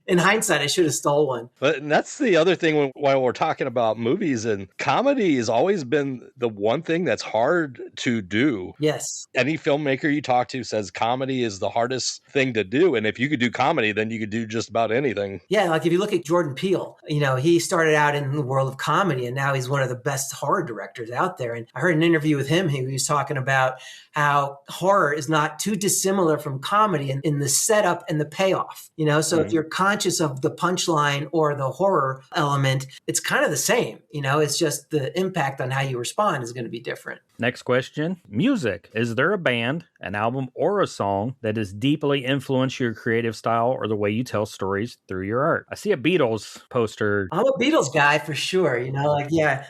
in hindsight, I should have stole one. But that's the other thing while we're talking about movies, and comedy has always been the one thing that's hard to do. Yes. Any filmmaker you talk to says comedy is the hardest thing to do. And if you could do comedy, then you could do just about anything. Yeah, like if you look at Jordan Peele, he started out in the world of comedy and now he's one of the best horror directors out there. And I heard an interview with him. He was talking about how horror is not too dissimilar from comedy in the setup and the payoff. So if you're conscious of the punchline or the horror element, it's kind of the same. It's just the impact on how you respond is going to be different. Next question. Music. Is there a band, an album, or a song that has deeply influenced your creative style or the way you tell stories through your art? I see a Beatles poster. I'm a Beatles guy for sure.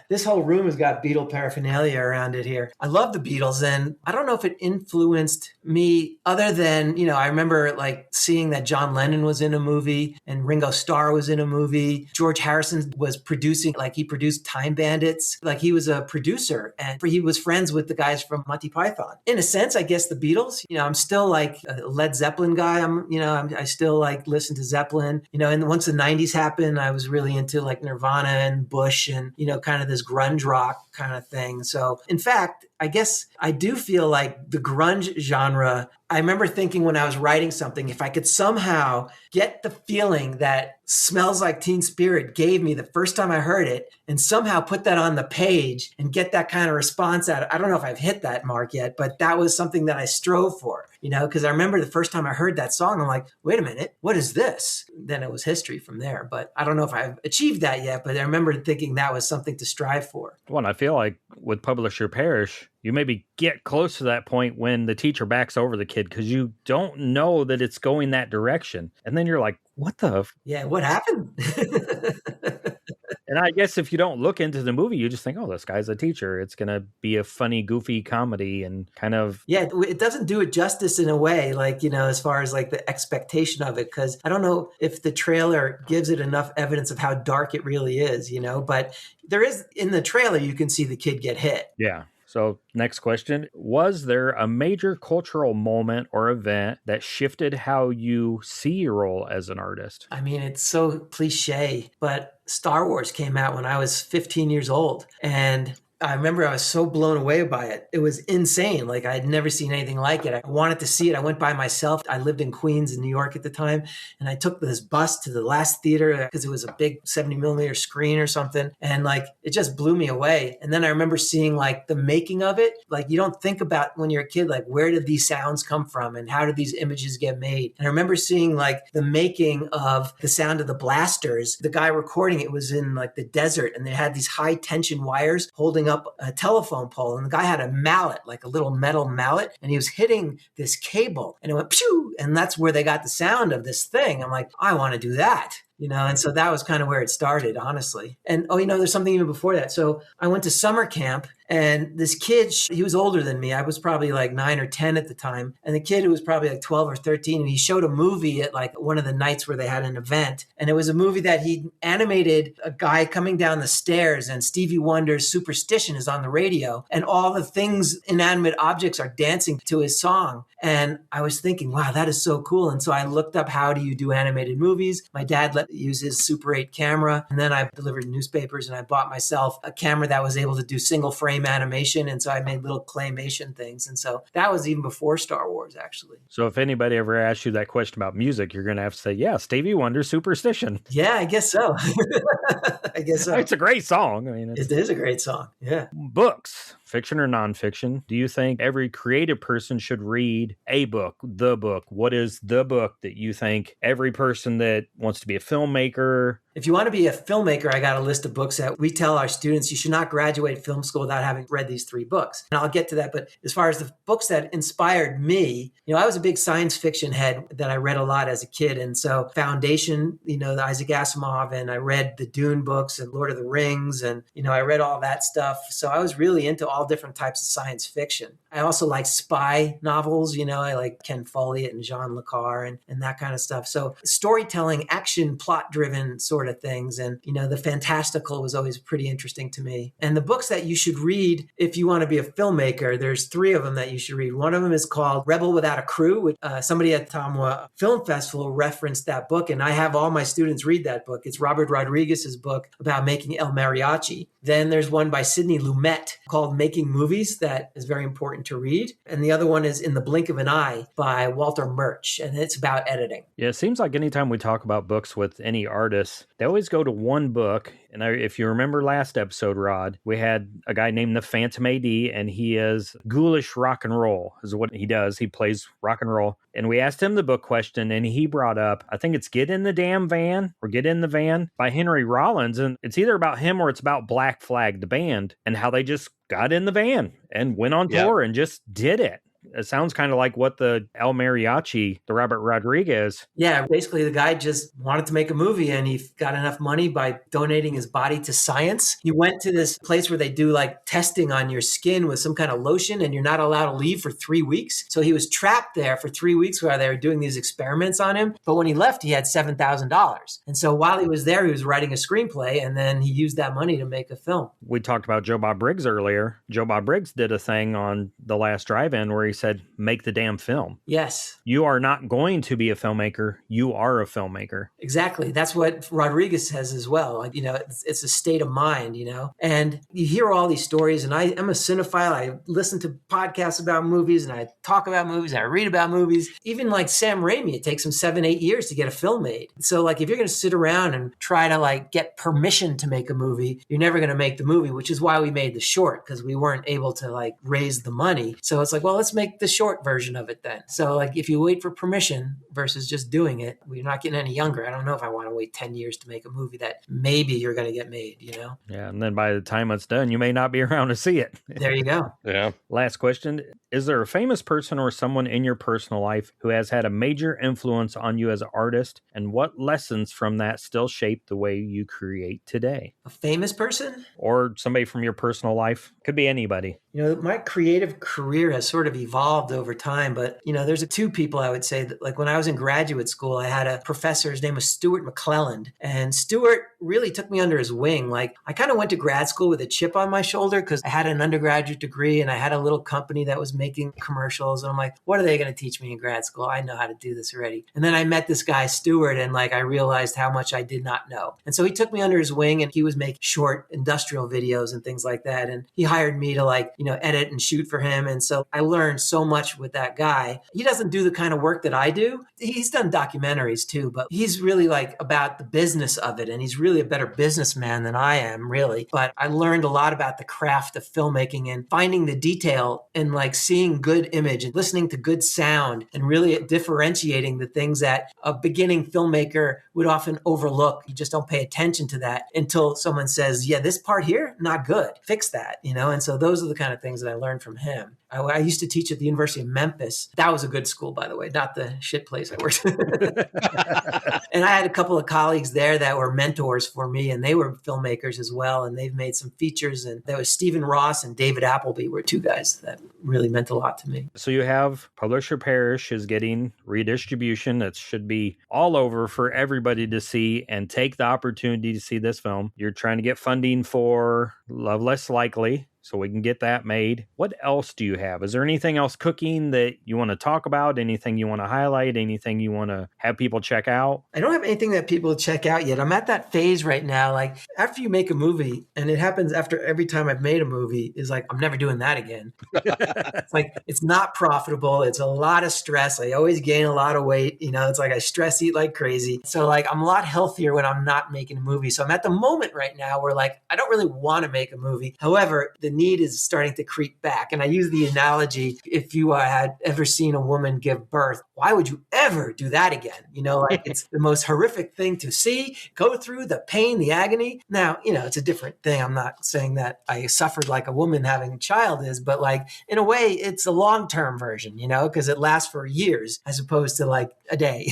This whole room has got Beatle paraphernalia around it here. I love the Beatles, and I don't know if it influenced me other than, I remember like seeing that John Lennon was in a movie and Ringo Starr was in a movie. George Harrison was producing, like he produced Time Bandits. Like he was a producer and he was friends with the guys from Monty Python. In a sense, I guess the Beatles, I'm still like a Led Zeppelin guy. I still like listen to Zeppelin, and once the 90s happened, I was really into like Nirvana and Bush and, kind of this grunge rock kind of thing. So in fact, I guess I do feel like the grunge genre, I remember thinking when I was writing something, if I could somehow get the feeling that Smells Like Teen Spirit gave me the first time I heard it and somehow put that on the page and get that kind of response out. I don't know if I've hit that mark yet, but that was something that I strove for, because I remember the first time I heard that song, I'm like, wait a minute, what is this? Then it was history from there. But I don't know if I've achieved that yet, but I remember thinking that was something to strive for. Well, I feel like with Publish or Perish, you maybe get close to that point when the teacher backs over the kid because you don't know that it's going that direction. And then you're like, what the? Yeah, what happened? And I guess if you don't look into the movie, you just think, oh, this guy's a teacher. It's going to be a funny, goofy comedy and kind of. Yeah, it doesn't do it justice in a way, like, as far as like the expectation of it, because I don't know if the trailer gives it enough evidence of how dark it really is, but there is in the trailer, you can see the kid get hit. Yeah. So next question, was there a major cultural moment or event that shifted how you see your role as an artist? I mean, it's so cliche, but Star Wars came out when I was 15 years old. And I remember I was so blown away by it. It was insane. Like I had never seen anything like it. I wanted to see it. I went by myself. I lived in Queens in New York at the time. And I took this bus to the last theater because it was a big 70 millimeter screen or something. And like, it just blew me away. And then I remember seeing like the making of it. Like you don't think about when you're a kid, like where did these sounds come from and how did these images get made? And I remember seeing like the making of the sound of the blasters. The guy recording it was in like the desert and they had these high tension wires holding up a telephone pole, and the guy had a mallet, like a little metal mallet, and he was hitting this cable and it went pew, and that's where they got the sound of this thing. I'm like, I want to do that. And so that was kind of where it started, honestly. And, there's something even before that. So I went to summer camp and this kid, he was older than me. I was probably like 9 or 10 at the time. And the kid who was probably like 12 or 13, and he showed a movie at like one of the nights where they had an event. And it was a movie that he animated a guy coming down the stairs and Stevie Wonder's Superstition is on the radio. And all the things, inanimate objects are dancing to his song. And I was thinking, wow, that is so cool. And so I looked up, how do you do animated movies? My dad let me use his Super 8 camera. And then I delivered newspapers and I bought myself a camera that was able to do single frame animation. And so I made little claymation things. And so that was even before Star Wars, actually. So if anybody ever asks you that question about music, you're going to have to say, yeah, Stevie Wonder's Superstition. Yeah, I guess so. I guess so. It's a great song. I mean, it is a great song. Yeah. Books, fiction or nonfiction. Do you think every creative person should read a book, the book? What is the book that you think every person that wants to be a filmmaker? If you want to be a filmmaker, I got a list of books that we tell our students you should not graduate film school without having read these 3 books. And I'll get to that. But as far as the books that inspired me, I was a big science fiction head that I read a lot as a kid. And so Foundation, the Isaac Asimov, and I read the Dune books and Lord of the Rings. And, I read all that stuff. So I was really into all different types of science fiction. I also like spy novels. I like Ken Follett and Jean Le Carre and that kind of stuff. So storytelling, action, plot-driven sort of things. And, the fantastical was always pretty interesting to me. And the books that you should read if you want to be a filmmaker, there's 3 of them that you should read. One of them is called Rebel Without a Crew, which somebody at the Tamwa Film Festival referenced that book. And I have all my students read that book. It's Robert Rodriguez's book about making El Mariachi. Then there's one by Sidney Lumet called Making Movies that is very important to read. And the other one is In the Blink of an Eye by Walter Murch, and it's about editing. Yeah, it seems like anytime we talk about books with any artists, they always go to one book. And if you remember last episode, Rod, we had a guy named the Phantom AD, and he is ghoulish rock and roll is what he does. He plays rock and roll. And we asked him the book question, and he brought up, I think it's Get in the Damn Van or Get in the Van by Henry Rollins. And it's either about him or it's about Black Flag, the band, and how they just got in the van and went on tour and just did it. It sounds kind of like what the El Mariachi, the Robert Rodriguez. Yeah, basically the guy just wanted to make a movie and he got enough money by donating his body to science. He went to this place where they do like testing on your skin with some kind of lotion and you're not allowed to leave for 3 weeks. So he was trapped there for 3 weeks while they were doing these experiments on him. But when he left, he had $7,000. And so while he was there, he was writing a screenplay and then he used that money to make a film. We talked about Joe Bob Briggs earlier. Joe Bob Briggs did a thing on The Last Drive-In where he said, make the damn film. Yes. You are not going to be a filmmaker. You are a filmmaker. Exactly. That's what Rodriguez says as well. Like, it's a state of mind, and you hear all these stories and I'm a cinephile. I listen to podcasts about movies and I talk about movies and I read about movies. Even like Sam Raimi, it takes him 7-8 years to get a film made. So like, if you're going to sit around and try to like get permission to make a movie, you're never going to make the movie, which is why we made the short, because we weren't able to like raise the money. So it's like, well, let's make the short version of it then. So like if you wait for permission versus just doing it, we're not getting any younger. I don't know if I want to wait 10 years to make a movie that maybe you're going to get made, Yeah, and then by the time it's done, you may not be around to see it. There you go. Yeah. Last question. Is there a famous person or someone in your personal life who has had a major influence on you as an artist, and what lessons from that still shape the way you create today? A famous person? Or somebody from your personal life? Could be anybody. My creative career has sort of evolved over time, but, there's two people I would say that, like when I was in graduate school, I had a professor, his name was Stuart McClelland, and Stuart really took me under his wing. Like I kind of went to grad school with a chip on my shoulder because I had an undergraduate degree and I had a little company that was making commercials. And I'm like, what are they going to teach me in grad school? I know how to do this already. And then I met this guy, Stuart, and like I realized how much I did not know. And so he took me under his wing and he was making short industrial videos and things like that. And he hired me to like, edit and shoot for him. And so I learned so much with that guy. He doesn't do the kind of work that I do. He's done documentaries too, but he's really like about the business of it. And he's really a better businessman than I am, really. But I learned a lot about the craft of filmmaking and finding the detail and like seeing good image and listening to good sound and really differentiating the things that a beginning filmmaker would often overlook. You just don't pay attention to that until someone says, yeah, this part here, not good. Fix that, And so those are the kind of things that I learned from him. I used to teach at the University of Memphis. That was a good school, by the way, not the shit place I worked. And I had a couple of colleagues there that were mentors for me, and they were filmmakers as well. And they've made some features. And there was Stephen Ross and David Appleby were two guys that really meant a lot to me. So you have Publisher Parish is getting redistribution that should be all over for everybody to see and take the opportunity to see this film. You're trying to get funding for Love Less Likely, so we can get that made. What else do you have? Is there anything else cooking that you want to talk about? Anything you want to highlight? Anything you want to have people check out? I don't have anything that people check out yet. I'm at that phase right now. Like after you make a movie, and it happens after every time I've made a movie, is like, I'm never doing that again. It's like, it's not profitable. It's a lot of stress. I always gain a lot of weight. It's like I stress eat like crazy. So like, I'm a lot healthier when I'm not making a movie. So I'm at the moment right now where like, I don't really want to make a movie. However, the need is starting to creep back. And I use the analogy, if you had ever seen a woman give birth, why would you ever do that again? Like it's the most horrific thing to see, go through the pain, the agony. Now, it's a different thing. I'm not saying that I suffered like a woman having a child is, but like in a way, it's a long-term version, because it lasts for years as opposed to like a day,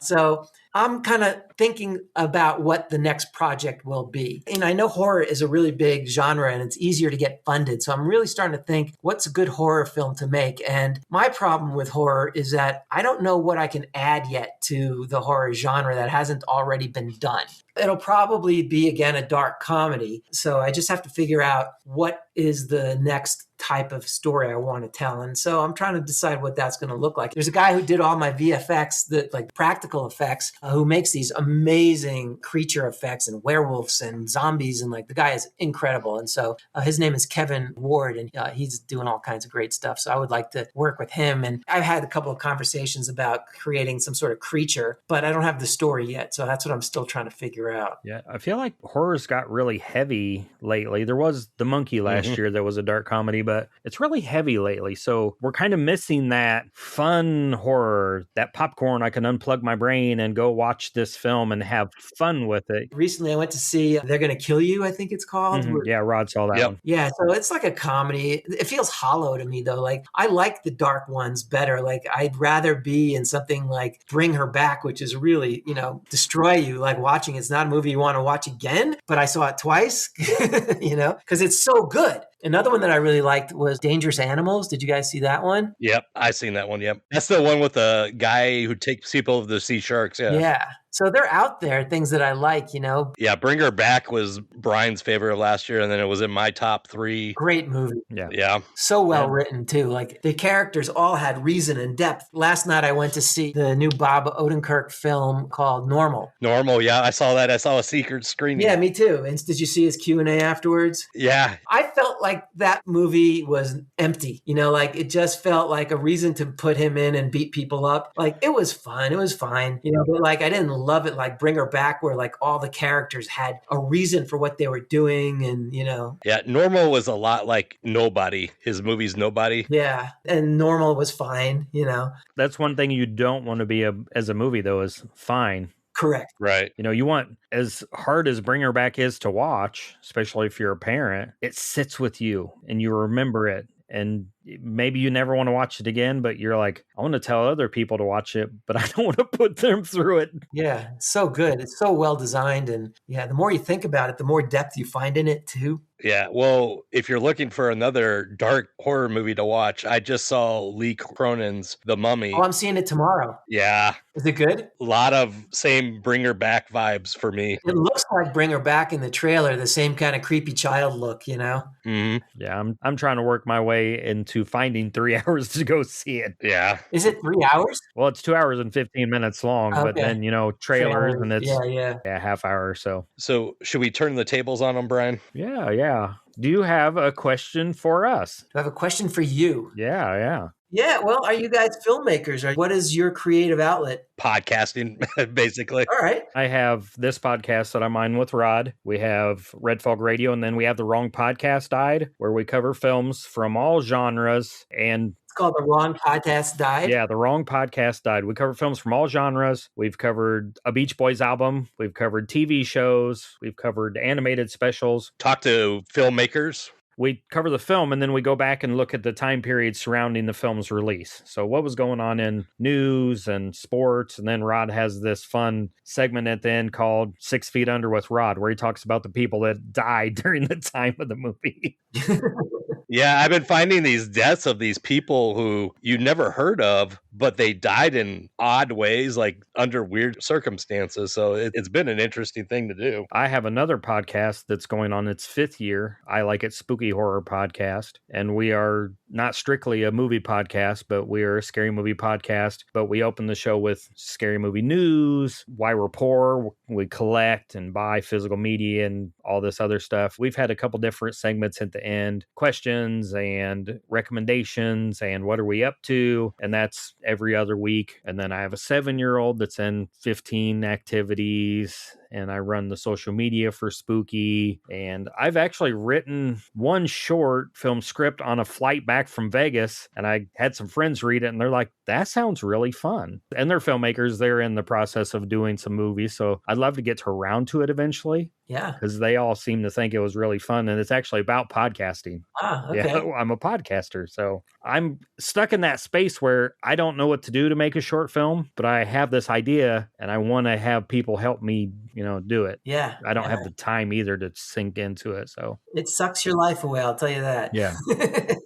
So I'm kind of thinking about what the next project will be. And I know horror is a really big genre and it's easier to get funded. So I'm really starting to think, what's a good horror film to make? And my problem with horror is that I don't know what I can add yet to the horror genre that hasn't already been done. It'll probably be, again, a dark comedy. So I just have to figure out what is the next type of story I want to tell. And so I'm trying to decide what that's going to look like. There's a guy who did all my VFX, like practical effects, who makes these amazing creature effects and werewolves and zombies. And like the guy is incredible. And so his name is Kevin Ward, and he's doing all kinds of great stuff. So I would like to work with him. And I've had a couple of conversations about creating some sort of creature, but I don't have the story yet. So that's what I'm still trying to figure out. Yeah, I feel like horror's got really heavy lately. There was The Monkey last year that was a dark comedy, but it's really heavy lately. So we're kind of missing that fun horror, that popcorn. I can unplug my brain and go watch this film and have fun with it. Recently, I went to see They're Gonna Kill You, I think it's called. Yeah, Rod saw that one. Yeah, so it's like a comedy. It feels hollow to me, though. Like, I like the dark ones better. Like, I'd rather be in something like Bring Her Back, which is really, destroy you. Like, watching it's not a movie you want to watch again, but I saw it twice, because it's so good. Another one that I really liked was Dangerous Animals. Did you guys see that one? Yep, I seen that one. Yep, that's the one with the guy who takes people to see sharks. Yeah. So they're out there, things that I like, Yeah, Bring Her Back was Brian's favorite of last year, and then it was in my top 3. Great movie. Yeah. So well written, too. Like, the characters all had reason and depth. Last night, I went to see the new Bob Odenkirk film called Normal. Normal, yeah, I saw that. I saw a secret screening. Yeah, me too. And did you see his Q&A afterwards? Yeah. I felt like that movie was empty. Like, it just felt like a reason to put him in and beat people up. Like, it was fun. It was fine. But like, I didn't love it like Bring Her Back, where like all the characters had a reason for what they were doing. And, Yeah, Normal was a lot like Nobody. His movie's Nobody. Yeah. And Normal was fine, That's one thing you don't want to be as a movie, though, is fine. Correct. Right. You want, as hard as Bring Her Back is to watch, especially if you're a parent, it sits with you and you remember it. And maybe you never want to watch it again, but you're like, I want to tell other people to watch it, but I don't want to put them through it. Yeah, so good. It's so well designed. And the more you think about it, the more depth you find in it too. Yeah, well, if you're looking for another dark horror movie to watch, I just saw Lee Cronin's The Mummy. Oh, I'm seeing it tomorrow. Yeah. Is it good? A lot of same Bring Her Back vibes for me. It looks like Bring Her Back in the trailer, the same kind of creepy child look, Mm-hmm. Yeah, I'm trying to work my way into finding 3 hours to go see it. Yeah. Is it 3 hours? Well, it's 2 hours and 15 minutes long, but then, trailers and it's a half hour or so. So should we turn the tables on them, Brian? Yeah. Do you have a question for us? I have a question for you. Yeah. Yeah, well, are you guys filmmakers? What is your creative outlet? Podcasting, basically. All right. I have this podcast that I'm on with Rod. We have Red Fog Radio, and then we have The Wrong Podcast Died, where we cover films from all genres. And it's called The Wrong Podcast Died? Yeah, The Wrong Podcast Died. We cover films from all genres. We've covered a Beach Boys album. We've covered TV shows. We've covered animated specials. Talk to filmmakers. We cover the film, and then we go back and look at the time period surrounding the film's release. So what was going on in news and sports, and then Rod has this fun segment at the end called 6 Feet Under with Rod, where he talks about the people that died during the time of the movie. Yeah, I've been finding these deaths of these people who you never heard of, but they died in odd ways, like under weird circumstances. So it's been an interesting thing to do. I have another podcast that's going on its 5th year. I Like It Spooky Horror Podcast. And we are not strictly a movie podcast, but we are a scary movie podcast. But we open the show with scary movie news, why we're poor. We collect and buy physical media and all this other stuff. We've had a couple different segments at the end, questions and recommendations and what are we up to, and that's every other week. And then I have a 7-year-old that's in 15 activities, and I run the social media for Spooky. And I've actually written one short film script on a flight back from Vegas, and I had some friends read it, and they're like, that sounds really fun. And they're filmmakers. They're in the process of doing some movies, so I'd love to get around to it eventually. Yeah. Because they all seem to think it was really fun, and it's actually about podcasting. Ah, okay. Yeah, I'm a podcaster, so I'm stuck in that space where I don't know what to do to make a short film, but I have this idea, and I want to have people help me, do it. Yeah. I don't have the time either to sink into it, so. It sucks your life away, I'll tell you that. Yeah.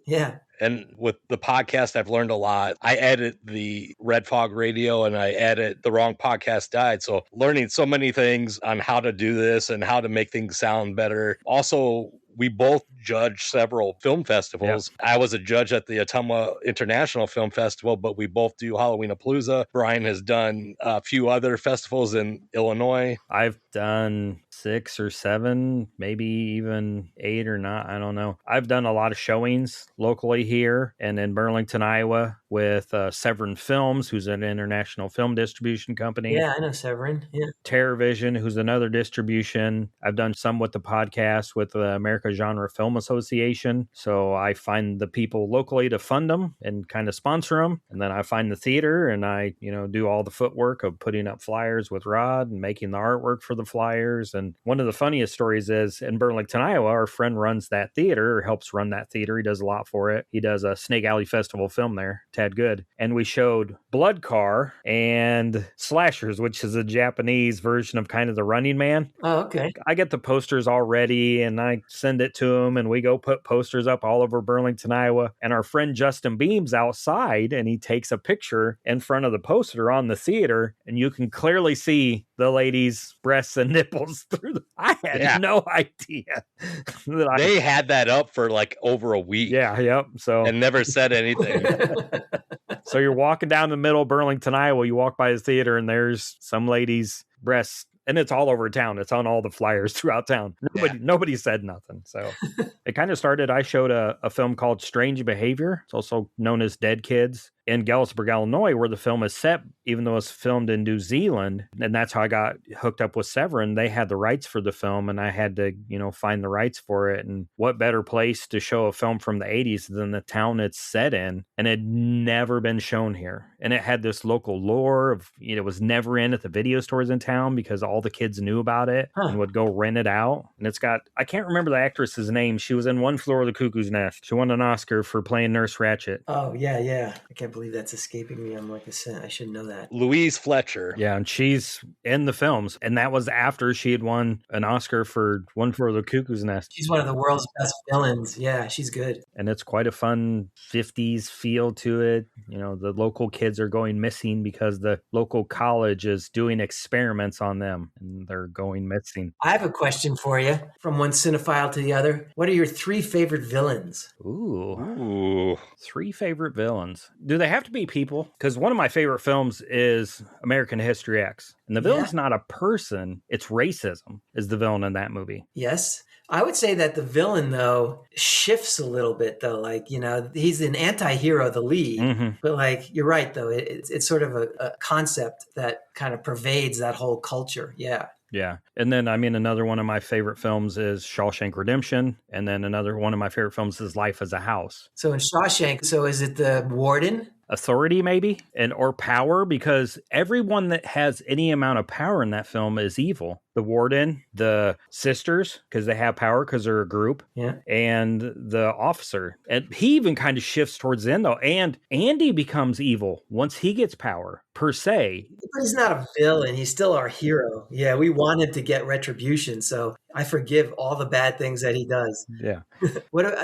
Yeah. And with the podcast, I've learned a lot. I edit the Red Fog Radio and I edit The Wrong Podcast Died. So learning so many things on how to do this and how to make things sound better. Also, we both judge several film festivals. I was a judge at the Ottumwa International Film Festival, but we both do Halloween-a-Palooza. Brian has done a few other festivals in Illinois. I've done 6 or 7, maybe even 8 or 9. I don't know. I've done a lot of showings locally here and in Burlington, Iowa with Severin Films, who's an international film distribution company. Yeah, I know Severin. Yeah. TerrorVision, who's another distribution. I've done some with the podcast with the America Genre Film Association. So I find the people locally to fund them and kind of sponsor them. And then I find the theater and I, do all the footwork of putting up flyers with Rod and making the artwork for the flyers. And one of the funniest stories is in Burlington, Iowa, our friend runs that theater or helps run that theater. He does a lot for it. He does a Snake Alley Festival film there, Tad Good. And we showed Blood Car and Slashers, which is a Japanese version of kind of the Running Man. Oh, okay. I get the posters all ready and I send it to him and we go put posters up all over Burlington, Iowa. And our friend Justin Beam's outside and he takes a picture in front of the poster on the theater and you can clearly see the lady's breasts and nipples through I had no idea that they had that up for like over a week. Yeah, yep. So and never said anything. So you're walking down the middle of Burlington, Iowa, you walk by the theater and there's some lady's breasts. And it's all over town. It's on all the flyers throughout town. Nobody said nothing. So it kind of started. I showed a film called Strange Behavior. It's also known as Dead Kids in Galesburg, Illinois, where the film is set, even though it's filmed in New Zealand. And that's how I got hooked up with Severin. They had the rights for the film and I had to, find the rights for it. And what better place to show a film from the 80s than the town it's set in? And it had never been shown here. And it had this local lore of, it was never in at the video stores in town because all the kids knew about it and would go rent it out. And it's got, I can't remember the actress's name. She was in One Floor of the Cuckoo's Nest. She won an Oscar for playing Nurse Ratched. Oh, yeah. I can't believe that's escaping me. I'm like I should know that. Louise Fletcher. Yeah, and she's in the films. And that was after she had won an Oscar for One Floor of the Cuckoo's Nest. She's one of the world's best villains. Yeah, she's good. And it's quite a fun 50s feel to it. The local kids are going missing because the local college is doing experiments on them and they're going missing. I have a question for you from one cinephile to the other. What are your 3 favorite villains? Ooh. 3 favorite villains. Do they have to be people? Because one of my favorite films is American History X. And the villain's not a person. It's racism is the villain in that movie. Yes. I would say that the villain, though, shifts a little bit, though. Like, he's an anti-hero, the lead. But, you're right, though. It's sort of a concept that kind of pervades that whole culture. Yeah. Yeah. And then, another one of my favorite films is Shawshank Redemption. And then another one of my favorite films is Life as a House. So in Shawshank, is it the warden? Authority, maybe, or power, because everyone that has any amount of power in that film is evil. The warden, the sisters, because they have power because they're a group, and the officer. And he even kind of shifts towards the end, though. And Andy becomes evil once he gets power, per se. But he's not a villain. He's still our hero. Yeah, we want him to get retribution. So I forgive all the bad things that he does. Yeah.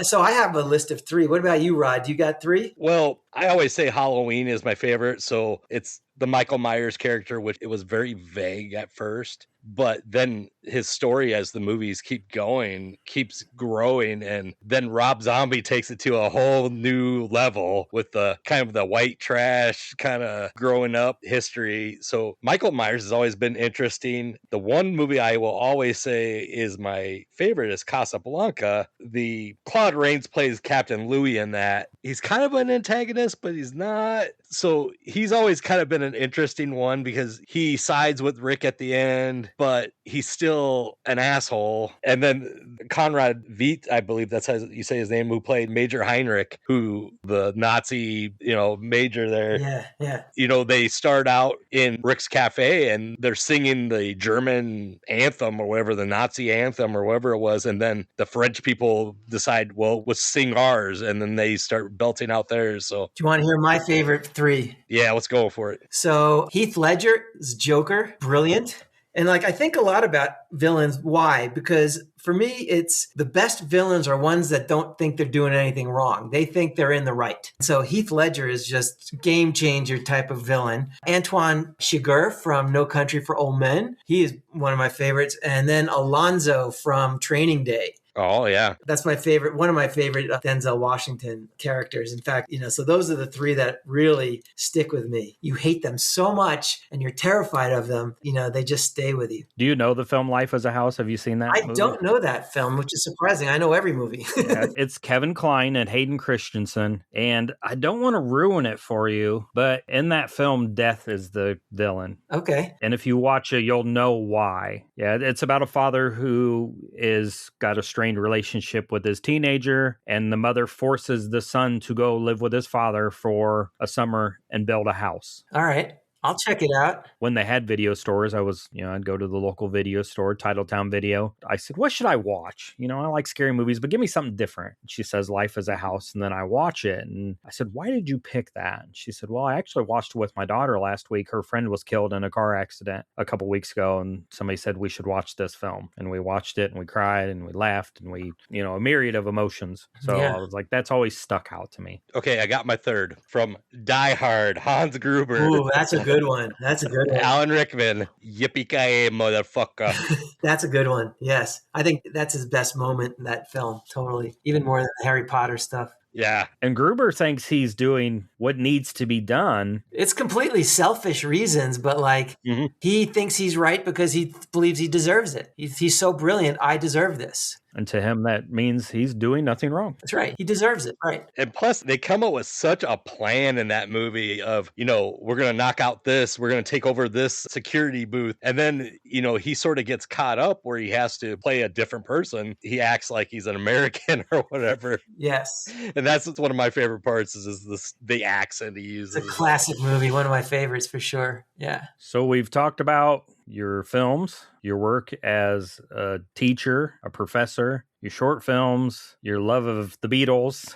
So I have a list of 3. What about you, Rod? You got 3? Well, I always say Halloween is my favorite. So it's the Michael Myers character, which it was very vague at first. But then his story as the movies keep going, keeps growing. And then Rob Zombie takes it to a whole new level with the kind of the white trash kind of growing up history. So Michael Myers has always been interesting. The one movie I will always say is my favorite is Casablanca. The Claude Rains plays Captain Louis in that. He's kind of an antagonist, but he's not. So he's always kind of been an interesting one because he sides with Rick at the end, but he's still an asshole. And then Conrad Veidt, I believe that's how you say his name, who played Major Heinrich, who the Nazi, major there. Yeah. They start out in Rick's Cafe and they're singing the German anthem or whatever, the Nazi anthem or whatever it was. And then the French people decide, well, let's sing ours. And then they start belting out theirs. So do you want to hear my favorite 3? Yeah, let's go for it. So Heath Ledger's Joker, brilliant. And I think a lot about villains. Why? Because for me, it's the best villains are ones that don't think they're doing anything wrong. They think they're in the right. So Heath Ledger is just game changer type of villain. Antoine Chigurh from No Country for Old Men. He is one of my favorites. And then Alonzo from Training Day. Oh, yeah. That's my favorite, one of my favorite Denzel Washington characters. In fact, so those are the three that really stick with me. You hate them so much and you're terrified of them, they just stay with you. Do you know the film Life as a House? Have you seen that movie? Don't know that film, which is surprising. I know every movie. Yeah, it's Kevin Kline and Hayden Christensen. And I don't want to ruin it for you, but in that film, death is the villain. Okay. And if you watch it, you'll know why. Yeah, it's about a father who is got a strained relationship with his teenager, and the mother forces the son to go live with his father for a summer and build a house. All right. I'll check it out. When they had video stores, I'd go to the local video store, Titletown Video. I said, what should I watch? I like scary movies, but give me something different. She says, Life as a House. And then I watch it. And I said, why did you pick that? And she said, well, I actually watched it with my daughter last week. Her friend was killed in a car accident a couple weeks ago. And somebody said we should watch this film. And we watched it and we cried and we laughed and we, a myriad of emotions. So I was like, that's always stuck out to me. Okay, I got my third from Die Hard, Hans Gruber. Ooh, that's a good one. That's a good one. Alan Rickman, yippee-ki-yay, motherfucker. That's a good one. Yes. I think that's his best moment in that film. Totally. Even more than the Harry Potter stuff. Yeah. And Gruber thinks he's doing what needs to be done. It's completely selfish reasons, but he thinks he's right because he believes he deserves it. He's so brilliant. I deserve this. And to him, that means he's doing nothing wrong. That's right. He deserves it. Right. And plus, they come up with such a plan in that movie of, we're going to knock out this. We're going to take over this security booth. And then, he sort of gets caught up where he has to play a different person. He acts like he's an American or whatever. Yes. And that's one of my favorite parts is the accent he uses. It's a classic movie. One of my favorites for sure. Yeah. So we've talked about your films, your work as a teacher, a professor, your short films, your love of the Beatles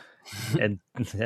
and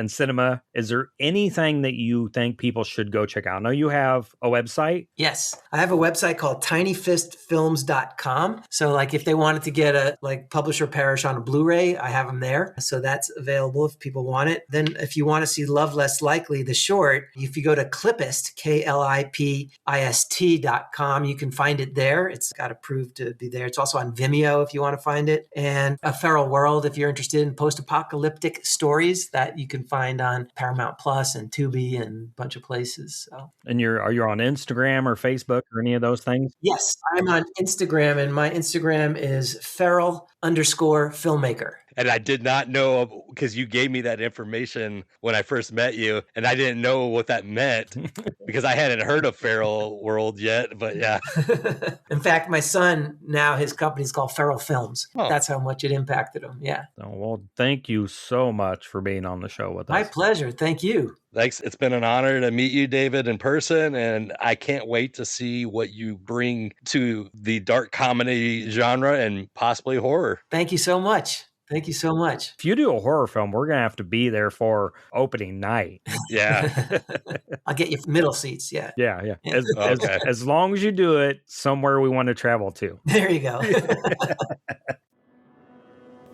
cinema. Is there anything that you think people should go check out? I know you have a website. Yes. I have a website called tinyfistfilms.com. So if they wanted to get a Publisher Parish on a Blu-ray, I have them there. So that's available if people want it. Then if you want to see Love Less Likely, the short, if you go to Clipist, KLIPIST.com, you can find it there. It's got approved to be there. It's also on Vimeo if you want to find it. And A Feral World, if you're interested in post-apocalyptic stories that you can find on Paramount Plus and Tubi and a bunch of places. So. And are you on Instagram or Facebook or any of those things? Yes, I'm on Instagram, and my Instagram is feral_filmmaker. And I did not know, because you gave me that information when I first met you, and I didn't know what that meant because I hadn't heard of Feral World yet, but yeah. In fact, my son, now his company's called Feral Films. Oh. That's how much it impacted him. Yeah. Oh, well, thank you so much for being on the show with us. My pleasure. Thank you. Thanks. It's been an honor to meet you, David, in person, and I can't wait to see what you bring to the dark comedy genre and possibly horror. Thank you so much. Thank you so much. If you do a horror film, we're going to have to be there for opening night. Yeah. I'll get you middle seats. Yeah. Yeah. Okay. As long as you do it somewhere we want to travel to. There you go.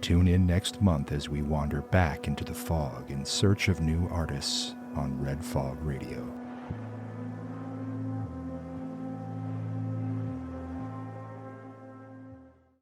Tune in next month as we wander back into the fog in search of new artists on Red Fog Radio.